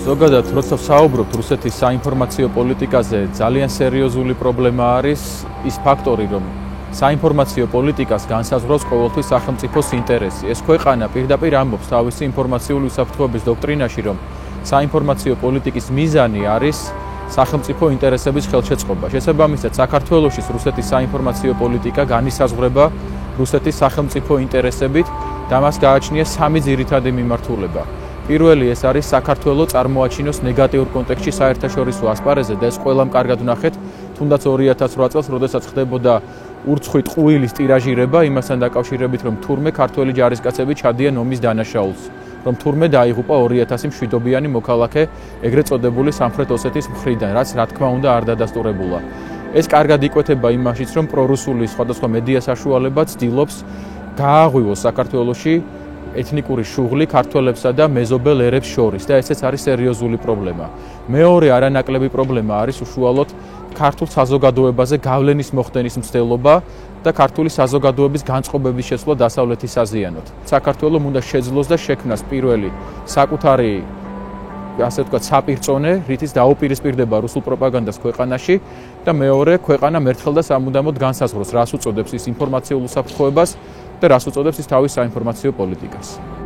ზოგადად, როცა ვსაუბრობთ რუსეთის საინფორმაციო პოლიტიკაზე, ძალიან სერიოზული პრობლემა არის ის ფაქტორი, რომ საინფორმაციო პოლიტიკას განსაზღვრავს ყოველთვის სახელმწიფოს ინტერესი. ეს ქვეყანა პირდაპირ ამბობს თავისი ინფორმაციული უსაფრთხოების დოქტრინაში, რომ საინფორმაციო პოლიტიკის მიზანი არის სახელმწიფო ინტერესების ხელშეწყობა. შესაბამისად, საქართველოშიც რუსეთის საინფორმაციო პოლიტიკა განისაზღვრება რუსეთის სახელმწიფო ინტერესებით და მას გააჩნია სამი ძირითადი მიმართულება. პირველი ეს არის საქართველოს წარმოაჩინოს ნეგატიურ კონტექსტში საერთაშორისო ასპარეზზე და ეს ყველამ კარგად ვნახეთ, თუნდაც 2008 წელს, როდესაც ხდებოდა ურცხვით ყუილის ტირაჟირება იმასთან დაკავშირებით, რომ თურმე ქართველი ჯარისკაცები ჩადიან ომის დანაშაულს, რომ თურმე დაიღუპა 2000 მშვიდობიანი მოქალაქე ეგრეთ წოდებული სამხრეთ ოსეთის მხრიდან, რაც რა თქმა უნდა არ დადასტურებულა. ეს კარგად იკვეთება იმაშიც, რომ პრორუსული სხვადასხვა მედია საშუალება ცდილობს გააღვივოს საქართველოში ეთნიკური შუღლი ქართველებსა და მეზობელ ერებს შორის და ესეც არის სერიოზული პრობლემა. მეორე არანაკლები პრობლემა არის უშუალოდ ქართულ საზოგადოებაზე გავლენის მოხდენის მცდელობა და ქართული საზოგადოების განწყობების შეცვლა დასავლეთის საზიანოდ. საქართველოს უნდა შეძლოს და შექმნას პირველი საკუთარი ასე ვთქვათ საპირწონე, რითიც დაუპირისპირდება რუსულ პროპაგანდას ქვეყანაში და მეორე ქვეყანა მერცხელ და სამუდამოდ განსაზღვროს, რას უწოდებს ის ინფორმაციულ უსაფრთხოებას და რას უწოდებს ის თავის საინფორმაციო პოლიტიკას.